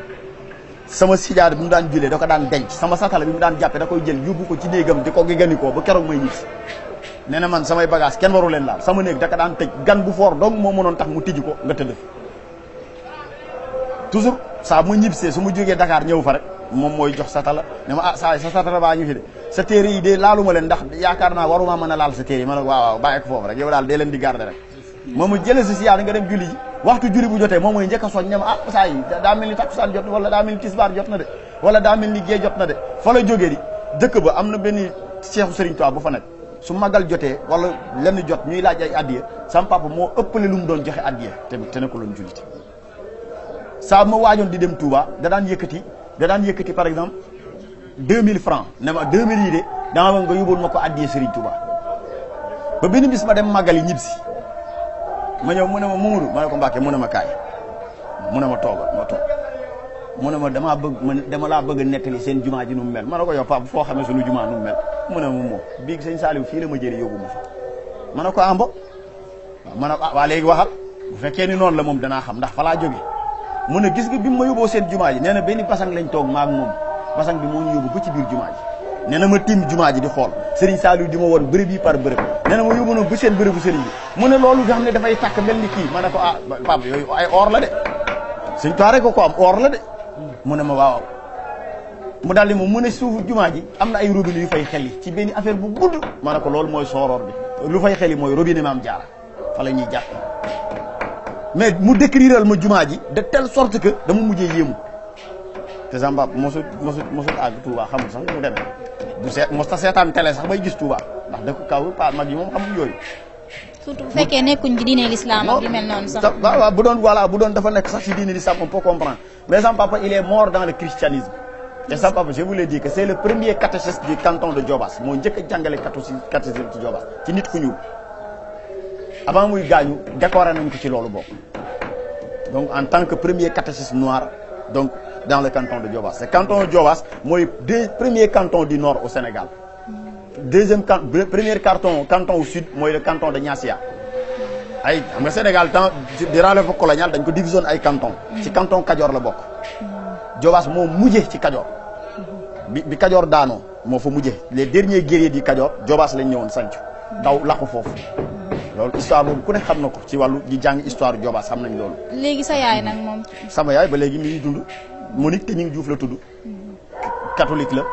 sama sijaada bi mu daan julee da ko daan denc sama satala bi mu daan jàppe da koy jël yóbbu ko ci néegam di ko giganikoo ba keroog may ñibbi nee na man samay bagage kenn waru leen laal sama néeg da ko daan tëj gan bu foor donc moo mënoon tax mu tijji ko nga tëdd toujours saa mu ñibbisee su ma jógee Dakar ñëw fa rek moom mooy jox satala ne ma sa satala baa ñu fi de sa téere yi de laaluma leen ndax yaakaar naa waruma mën a laal sa téere yi ma ne waaw bàyyi ko foofu rek yow daal dee leen di garder rek moom jëlee si siyaada nga dem julli ji waxtu julli bu jotee moom mooy njëkk a soñ ne ma saa yi daa mel ni takkusaan jot wala daa mel ni tisbaar jot na de wala daa mel ni gée jot na de fa la jógee di dëkk ba am na benn Cheikhu Serigne Touba bu fa nekk su magal jotee wala lenn jot ñuy laaj ay addiya sama papa moo ëppale lu mu doon joxe addiya te ne ko loon jullite saa ma waajoon di dem Touba da daan yëkkati par exemple 2000 francs ne ma 2000 yi de dama bëgg nga yóbbul ma ko addiya Serigne Touba ba benn bis ma dem magali ñibsi ma ñëw mu ne ma Mamadou ma ne ko Mbàkke mu ne ma kaay mu ne ma toogal ma toog mu ne ma dama laa bëgg a nettali seen jumaa ji nu mu mel ma ne ko yow Pape foo xamee sunu jumaa nu mu mel mu ne ma moom bii sëñ Saliou fii la ma jëlee yóbbu ma fa ma ne ko ambo waaw ma ne waa léegi waxal bu fekkee ni noonu la moom danaa xam ndax fa laa jógee mu ne gis nga bi mu ma yóbboo seen jumaa ji nee na benn basang lañ toog maag moom basang bi moo ñu yóbbu ba ci biir jumaa ji nee na ma tiim jumaa ji di xool Serigne Saliou di ma woon bërëb yi par bërëb nee na ma yóbbu na ba seen bërëbu Serigne bi mu ne loolu nga xam ne dafay tàkk mel ni kii ma ne ko ah papa yooyu ay or la de Sëñ Tuubaa rek ko am or la de mu ne ma waaw mu daal di moom mu ne suufu jumaa ji am na ay robinet yu fay xel yi ci benn affaire bu gudd ma ne ko loolu mooy sooroor bi lu fay xel yi mooy robinet Maam Jaara fa la ñuy jàpp mais mu décriral ma jumaa ji de telle sorte que dama mujjee yéemu te sama papa mosul àgg Touba xamul sax mu demee du mos ta seetaan télé sax bay gis Touba ndax dëkk kaw pa mag yi moom xamul yooyu. surtout bu fekkee nekkuñ ci diine l'islam ak yu mel noonu sax. waaw bu doon dafa nekk sax ci diine l'islam on peut comprendre mais sama papa il est mort dans le christianisme. te sama papa je vous l'ai dit que c'est le premier catéchiste du canton de Diobass moo njëkk a jàngale catéchisme ci Diobass ci nit ku ñuul avant muy gaañu décoré nañ ko ci loolu bokk donc en tant que premier catéchiste noir donc dans le canton de Diobass le canton de Diobass mooy premier canton du nord au Sénégal premier canton au sud mooy le canton de Niassia ay xam nga Sénégal temps durant l'époque coloniale dañ ko division ay canton ci canton Kajoor la bokk Diobass moo mujjee ci Kajoor bi Kajoor daanoo moo fa mujjee les derniers guerriers du Kajoor Diobass lañ ñëwoon sanc daw laqu foofu loolu histoire boobu ku ne xam na ko ci wàllu di jàng histoire Diobass xam nañ loolu. léegi sa yaay nag moom. sama yaay ba léegi mi ngi dund Monique te ñu ngi Juuf la tudd catholique la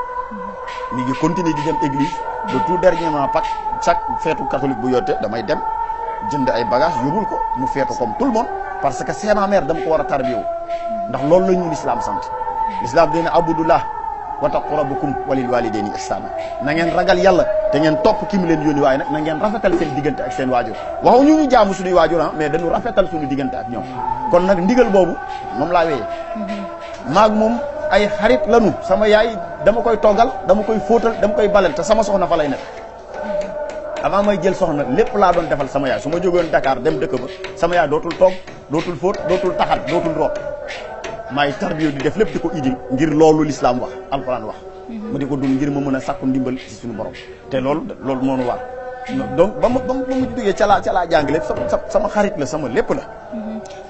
mi ngi continuer di dem église ba tout dernièrement Pâques chaque feetu catholique bu yotte damay dem jënd ay bagages yóbbul ko mu feetu comme tout le monde parce que c'est ma mère dama ko war a tarbiyewu ndax loolu la ñu l'islam sant l'islam dina abudullah wa taqu rabbakum walil walidayni ihsana na ngeen ragal yàlla te ngeen topp ki mu leen yónni waaye nag na ngeen rafetal seen diggante ak seen waajur waxu ñu jaamu suñuy waajur ah mais dañu rafetal suñu diggante ak ñoom kon nag ndigal boobu moom laa wéyee maag moom ay xarit lanu sama yaay dama koy toggal dama koy fóotal dama koy balel te sama soxna fa lay nekk avant may jël soxna lépp laa doon defal sama yaay su ma jógoon Dakar dem dëkk ba sama yaay dootul toog dootul fóot dootul taxal dootul root maay tarbiyo di def lépp di ko idil ngir loolu l'islam wax alxuraan wax ma di ko dund ngir ma mën a sàkku ndimbal ci suñu borom te loolu moonu war donc ba ma duggee ca laa jàng lépp sama xarit la sama lépp la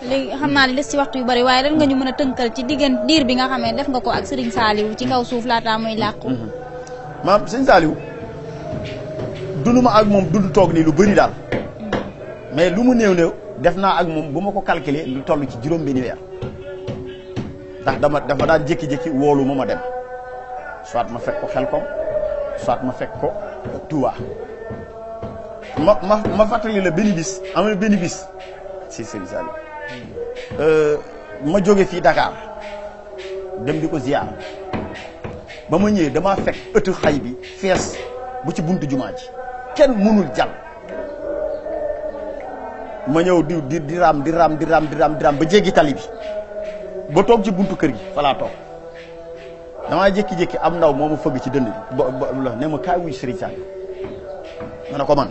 léegi xam naa ne des ci waxtu yu bari waaye lan nga ñu mën a tënkal ci diir bi nga xamee def nga ko ak Serigne Saliou ci kaw suuf laataa muy làqu maam Serigne Saliou dund ma ak moom dund toog nii lu bëri daal mais lu mu néew def naa ak moom bu ma ko calculer lu toll ci juróom-benni weer ndax dafa daan jékki-jékki woolu ma dem soit ma fekk ko Xelkom soit ma fekk ko Touba ma fàttali la benn bis am na benn bis si Serigne Saliou ma jóge fii Dakar dem di ko ziar ba ma ñëwee damaa fekk ëttu xay bi fees bu ci buntu jumaa ji kenn mënul jàll ma ñëw di raam ba jéggi tali bi ba toog ci buntu kër gi fa laa toog damaa jékki-jékki am ndaw moo ma fëgg ci dënd bi ba ne ma kaay wuy Serigne Saliou ma ne ko man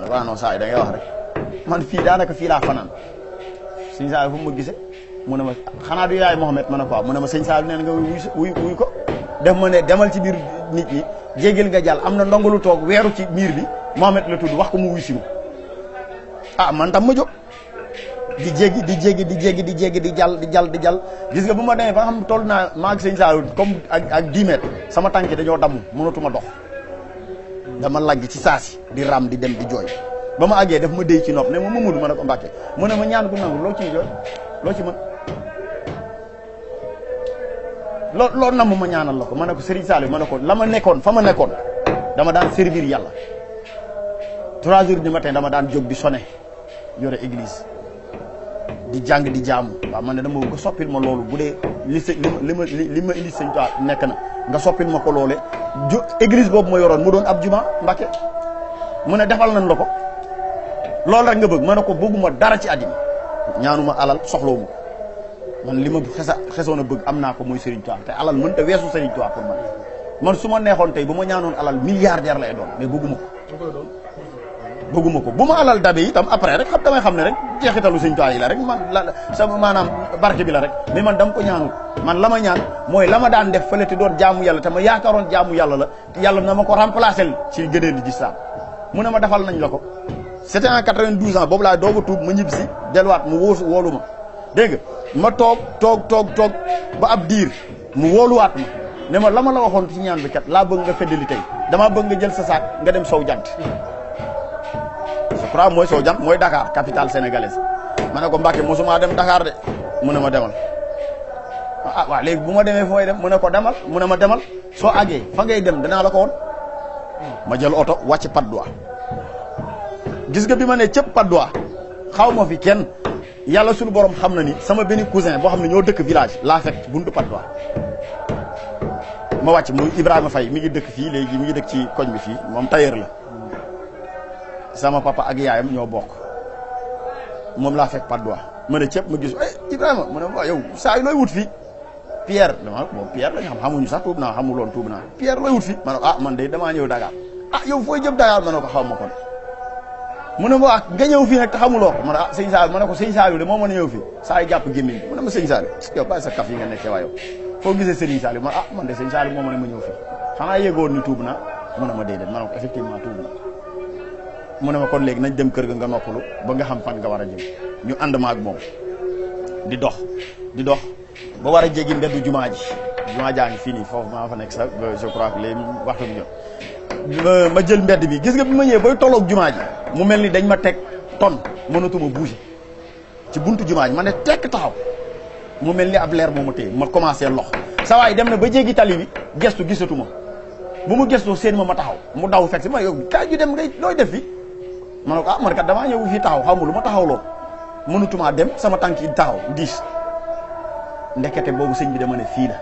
waaw non saa yi da ngay wax rek man fii daanaka fii laa fanaan Serigne Saliou fu ma gisee mu ne ma xanaa du yaay Mohamed ma ne ko waaw mu ne ma Serigne Saliou nee na nga wuy ko def ma ne demal ci biir nit ñi jéggil nga jàll am na ndongalu toog weeru ci miir bi Mohamed la tudd wax ko mu wuy si ma ah man tam ma jóg di jéggi di jàll gis nga bu ma demee ba nga xam toll naa maa ngi Serigne Saliou comme ak 10 mètres sama tànk dañoo damm mënatuma dox dama lagg ci saasi di ram di dem di jooy ba ma àggee daf ma déy ci nopp ne ma Mamadou ma ne ko Mbàkke mu ne ma ñaan gu nangu loo ciy jooy loo ci mën loolu namm ma ñaanal la ko ma ne ko Serigne Saliou ma ne ko la ma nekkoon fa ma nekkoon dama daan servir yàlla 3 heures du matin dama daan jóg di sonné yore église di jàng di jaamu waaw man ne dama nga soppil ma loolu bu dee li ma indi sëñ Tuubaa nekk na nga soppil ma ko loole église boobu ma yoroon mu doon ab juma Mbàkke mu ne defal nañ la ko loolu rek nga bëgg ma ne ko bëgguma dara ci àddina ñaanuma alal soxlawu ma man li ma xesoon a bëgg am naa ko mooy Serigne Touba te alal mënta weesu Serigne Touba pour man su ma neexoon tey bu ma ñaanoon alal milliardaire lay doon mais bëgguma ko bëgguma ko bu ma alal dabe itam après rek damay xam ne rek jeexitalu sëñ Tuubaa yi la rek man sama maanaam barke bi la rek mais man dama ko ñaanul man la ma ñaan mooy la ma daan def fële te doon jaamu yàlla te ma yaakaaroon jaamu yàlla la yàlla na ma ko remplacer ci gënee di gis mu ne ma defal nañ la ko. c'était en 92 ans boobu laa doog a tuub ma ñib si delluwaat mu woolu ma dégg nga ma toog ba ab diir mu wooluwaat ma ne ma la ma la waxoon ci ñaan bi kat laa bëgg nga feddali tey damaa bëgg nga jël sa saak nga dem sow jant je crois mooy sow jant mooy Dakar capitale sénégalaise ma ne ko Mbàkke mosuma dem Dakar de mu ne ma demal ah waaw léegi bu ma demee fu may dem mu ne ko demal mu ne ma demal soo àggee fa ngay dem danaa la ko woon ma jël oto wàcc Patte d'Oie gis nga bi ma ne cëpp Patte d'Oie xaw ma fi kenn yàlla suñu borom xam na ni sama benn cousin boo xam ne ñoo dëkk village laa fekk buntu Patte d'Oie ma wàcc muy Ibrahima Faye mi ngi dëkk fii léegi mi ngi dëkk ci koñ bi fii moom tailleur la sama papa ak yaayam ñoo bokk moom laa fekk Patte d'Oie ma ne cëpp ma gis Ibrahima mu ne waaw yow saa yi looy wut fii Pierre dama bon Pierre la ñu xam xamuñu sax tuub naa xamuloon tuub naa Pierre looy wut fii ma ne ko man de damaa ñëw Dakar yow fooy jëm Dakar ma ne ko xaw ma ko mu ne ma nga ñëw fii nag te xamuloo ko ma ne sëñ Saliou ma ne ko sëñ Saliou de moo mën a ñëw fii saa yi jàpp gémmiñ bi mu ne ma sëñ Saliou yow bàyyi sa kaf yi nga nekkee waa yow foo gisee sëriñ Saliou man man de sëñ Saliou moo mën a ma ñëw fii xanaa yëgoon ni tuub naa mu ne ma déedéet ma ne ko effectivement tuub na mu ne ma kon léegi nañ dem kër ga nga noppalu ba nga xam fan nga war a jëm ñu ànd ma ak moom di dox ba war a jéggi mbeddu jumaa jaa ngi fii nii foofu maa fa nekk sax je crois que léegi waxtu bi jot ma jël mbedd bi gis nga bi ma ñëwee bay tolloog jumaa ji mu mel ni dañ ma teg ton mënatuma bouger ci buntu jumaa ji ma ne tekk taxaw mu mel ni ab leer moo ma téye ma commencé lox sa waay dem na ba jéggi tali bi gestu gisatuma bu mu gestoo seen ma taxaw mu daw fekk si ma yow kaay ju dem ngay looy def fi ma ne ko man kat damaa ñëw fii taxaw xaw ma lu ma taxawloo mënatumaa dem sama tànk yi taxaw diis ndekete boobu sëñ bi dama ne fii la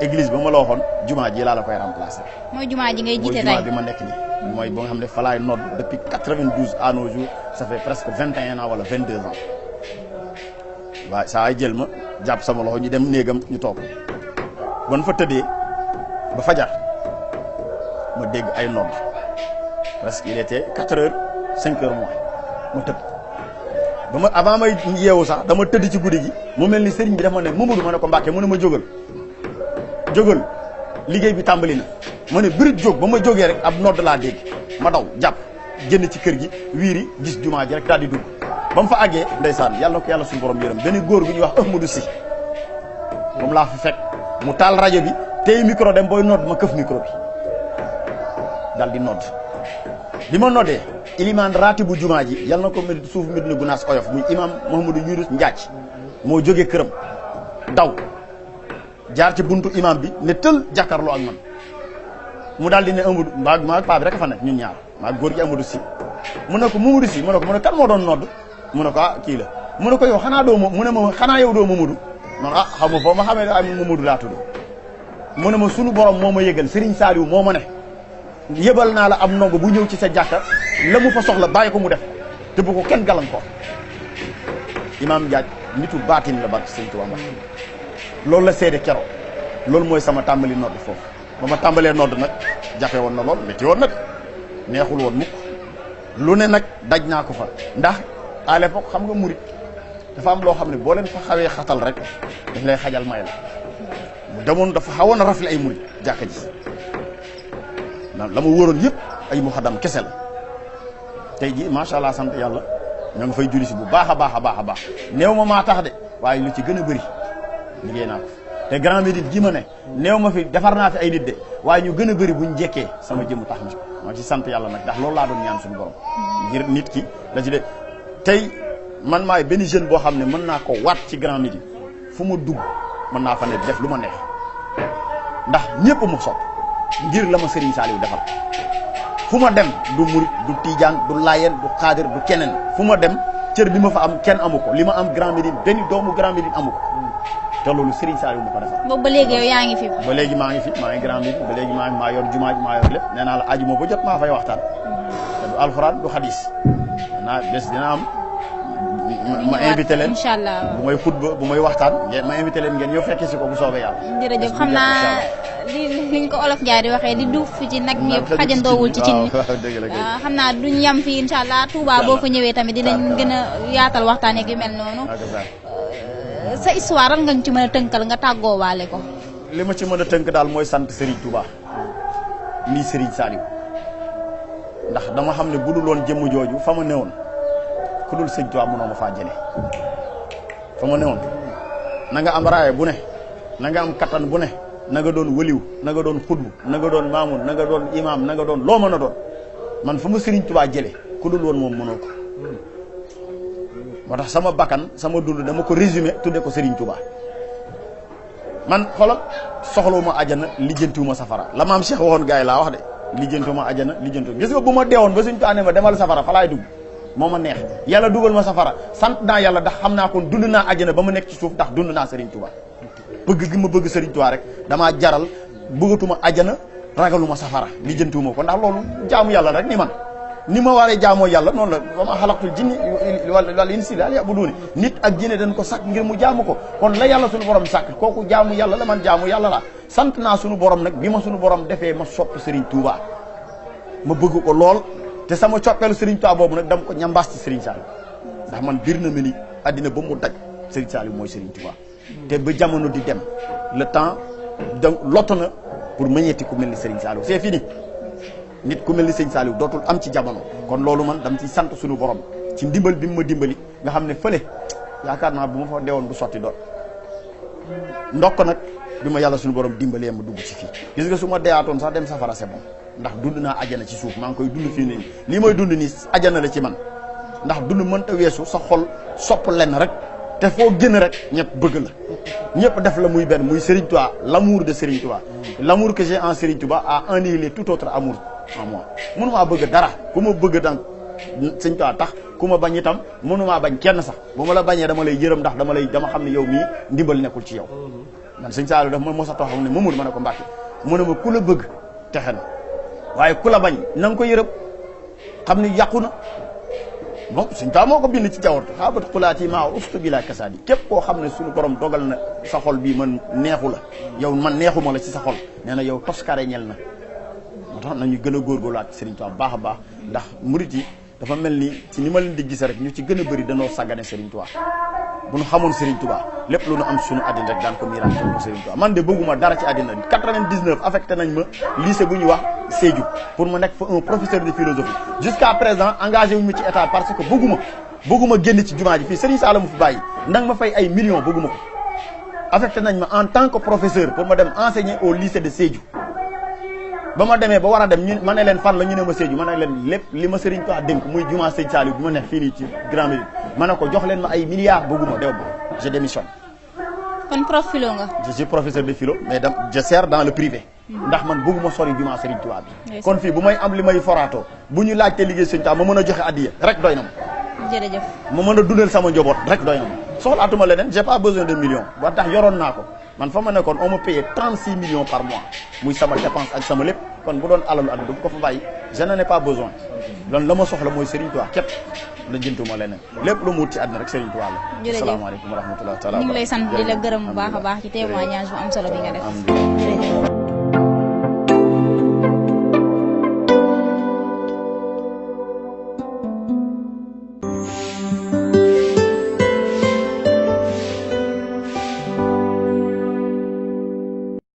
église ba ma la waxoon jumaa ji laa la koy remplacer. mooy jumaa ji ngay jiite tey mooy jumaa bi ma nekk nii. mooy ba nga xam ne fa laay nodd depuis 92 à nos jours ça fait presque 21 ans wala 22 ans waaye saa ay jël ma jàpp sama loxo ñu dem néegam ñu toog ban fa tëddee ba fajar ma dégg ay nodd presque il était 4 heures 5 heures moins ma tëdd ba ma avant may yeewu sax dama tëdd ci guddi gi mu mel ni sëriñ bi dafa ma ne Mamadou ma ne ko Mbàkke mu ne ma jógal liggéey bi tàmbali na ma ne birit jóg ba ma jógee rek ab nodd laa dégg ma daw jàpp génn ci kër gi wiiri gis jumaa ji rek daal di dugg ba mu fa àggee ndeysaan yàlla na ko yàlla suñu borom yërëm benn góor gu ñuy wax Ahmadou Si moom laa fa fekk mu taal rajo bi tey micro dem booy nodd ma këf micro bi daal di nodd bi ma noddee ilimaan raati bu jumaa ji yàlla na ko suuf Medina Gunaas oyof muy imam Mouhamadou Yunus Ndiac moo jógee këram daw jaar ci buntu imam bi ne tël jàkkaarloo ak man mu daal di ne Amadou maa paa bi rek fa nekk ñun ñaar maa góor gi Amadou Si mu ne ko Mamadou Si mu ne ko kan moo doon nodd mu ne ko kii la mu ne ko yow xanaa doo mu ne ma xanaa yow doo Mamadou man xam nga foofu ma xamee ay Mamadou laa tudd mu ne ma sunu borom moo ma yëgal Serigne Saliou moo ma ne yëbal naa la am ndongo bu ñëw ci sa jàkka la mu fa soxla bàyyi ko mu def te bu ko kenn gàllankoor imam Ndiaye nitu baatin la barke Sëñ Tuubaa loolu la seede kero loolu mooy sama tàmbali nodd foofu ba ma tàmbalee nodd nag jafe woon na lool métti woon nag neexul woon mukk lu ne nag daj naa ko fa ndax à l'époque xam nga murit dafa am loo xam ne boo leen fa xawee xatal rek dañ lay xajal may la mu demoon dafa xawoon a rafle ay murit jàkka ji la ma wóoroon yëpp ay muxaddam kese la tey ji macha allah sant yàlla ñoo ngi fay julli si bu baax a baax a baax a baax néew ma maa tax de waaye lu ci gën a bëri liggéey naa ko te Grand Médine gi ma ne néew ma fi defar naa fi ay nit de waaye ñu gën a bëri buñ jekkee sama jëmm tax na ma ci sant yàlla nag ndax loolu laa doon ñaan suñu borom ngir nit ki la ci de tey man maay benn jeune boo xam ne mën naa ko waat ci Grand Médine fu ma dugg mën naa fa ne def lu ma neex ndax ñëpp mu sopp ngir la ma Serigne Saliou defal fu ma dem du murit du tijaan du layen du xaadir du keneen fu ma dem cër bi ma fa am kenn amu ko li ma am Grand Médine benn doomu Grand Médine amu ko te loolu Serigne Saliou ma ko defal. boobu ba léegi yow yaa ngi fi. ba léegi maa ngi fi maa ngi Grand Médine ba léegi maa yor jumaa ji maa yor lépp nee naa la ajuma ba jot maa fay waxtaan. te du alxuraan du xadis. naa bés dina am. ma invité leen incha allah bu may xutba bu may waxtaan ma invité leen ngeen ñëw fekkee si ko bu soobee yàlla. jërëjëf xam naa li liñ ko olof Njaay di waxee di duuf ci nag mi yëpp xajandoowul ci cin xam naa duñ yam fii incha allah Touba boo fa ñëwee tamit dinañ gën a yaatal waxtaan ak yu mel noonu sa histoire lan nga ci mën a tënkal nga tàggoo waale ko. li ma ci mën a tënk daal mooy sant Serigne Touba nii Serigne Saliou ndax dama xam ne bu dul woon jëmm jooju fa ma newoon ku dul Serigne Touba mënoo ma faa jëlee fa ma newoon na nga am raaye bu ne na nga am kattan bu ne na nga doon wëliw na nga doon xudbu na nga doon maamun na nga doon imaam na nga doon loo mën a doon man fa ma Serigne Touba jëlee ku dul woon moom mënoo ko. moo tax sama bakkan sama dund dama ko résumé tudde ko Serigne Touba man xoolal soxlawuma ajana lijjantiwuma safara la maam Cheikh waxoon gars yi laa wax de lijjantiwuma ajana lijjantiwuma gis nga bu ma deewoon ba suñu taane ma demal safara fa laay dugg moo ma neex yàlla dugal ma safara sant naa yàlla ndax xam naa kon dund naa ajana ba ma nekk ci suuf ndax dund naa Serigne Touba bëgg gi ma bëgg Serigne Touba rek damaa jaral bëggatuma ajana ragaluma safara lijjantiwuma ko ndax loolu jaamu yàlla rek ni ma waree jaamoo yàlla noonu la wa ma xalaqtul jinni wal insa illa liya'budun nit ak jinne dañ ko sàkk ngir mu jaamu ko kon la yàlla suñu borom sàkk kooku jaamu yàlla la man jaamu yàlla la sant naa suñu borom nag bi ma suñu borom defee ma sopp Serigne Touba ma bëgg ko lool te sama coppeelu Serigne Touba boobu nag dama ko ñambaas ci Serigne Saliou ndax man bir na ma ni àddina ba mu daj Serigne Saliou mooy Serigne Touba te ba jamono di dem le temps donc lott na pour meññeeti ku mel ni Serigne Saliou c'est fini nit ku mel ni sëñ Saliou dootul am ci jamono kon loolu man dama ci sant suñu borom ci ndimbal bi mu ma dimbali nga xam ne fële yaakaar naa bu ma fa deewoon bu sotti doon ndokk nag bi ma yàlla suñu borom dimbalee ma dugg ci fii gis nga su ma deyaatoon sax dem safara c'est bon ndax dund naa ajana ci suuf maa ngi koy dund fii nii lii mooy dund nii ajana la ci man ndax dund mënta weesu sa xol sopp lenn rek te foo génn rek ñëpp bëgg la ñëpp def la muy benn muy Serigne Touba l'amour de Serigne Touba l'amour que j'ai en Serigne Touba a annihilé tout autre amour en moi mënumaa bëgg dara ku ma bëgg dang Serigne Touba tax ku ma bañ itam mënumaa bañ kenn sax bu ma la bañee dama lay yërëm ndax dama xam ne yow mii ndimbal nekkul ci yow man Serigne Saliou daf ma mos a taxaw ne Mamadou ma ne ko Mbacke mu ne ma ku la bëgg texe na waaye ku la bañ na nga ko yërëm xam ne yàqu na bon Serigne Touba moo ko bind ci jawwartu xaabat xulaati maa uftu bi la kasaadi képp koo xam ne suñu borom dogal na sa xol bii man neexu la yow man neexuma la ci sa xol nee na yow toskare ñel na moo tax nañu gën a góorgóorluwaat Serigne Touba baax a baax ndax murit yi dafa mel ni ci ni ma leen di gise rek ñu ci gën a bëri danoo sàggane Serigne Touba bu ñu xamoon Serigne Touba lépp lu nu am suñu àddina rek daan ko miiraan ko Serigne Touba man de bëgguma dara ci àddina 99 affecté nañ ma lycée bu ñuy wax Sédhiou pour ma nekk fa un professeur de philosophie jusqu'à présent engagé wuñu ma ci état parce que bëgguma génn ci jumaa ji fii Serigne Saliou mu fi bàyyi nang ma fay ay millions bëgguma ko affecté nañ ma en tant que professeur pour ma dem enseigner au lycée de Sédhiou ba ma demee ba war a dem ñu ma ne leen fan la ñu ne ma Sédhiou ma ne leen lépp li ma Serigne Touba dénk muy jumaa Serigne Saliou bi ma nekk fii nii ci Grand Médine ma ne ko jox leen ma ay milliards bëgguma dew ba je démissionne. kon prof philo nga. je suis professeur de philo mais je sers dans le privé. ndax man bëgguma sori jumaa Serigne Touba bi. kon fii bu may am li may foraatoo bu ñu laajte liggéey Serigne Touba ma mën a joxe addiya rek doy na ma. jërëjëf. ma mën a dundal sama njaboot rek doy na ma soxlaatuma leneen j'ai pas besoin de millions ba tax yoroon naa ko man fa ma nekkoon on me payait 36 millions par mois muy sama dépense ak sama lépp kon bu doon alalu àdduna bu ko fa bàyyi je n'en ai pas besoin loolu la ma soxla mooy Serigne Touba képp la jëntuma leneen lépp lu mu wut ci àdduna rek Serigne Touba la. jërëjëf asalaamaaleykum wa rahmatulah taala ñu ngi lay sant di la gërëm bu baax a baax ci témoignage bu am solo bi nga def.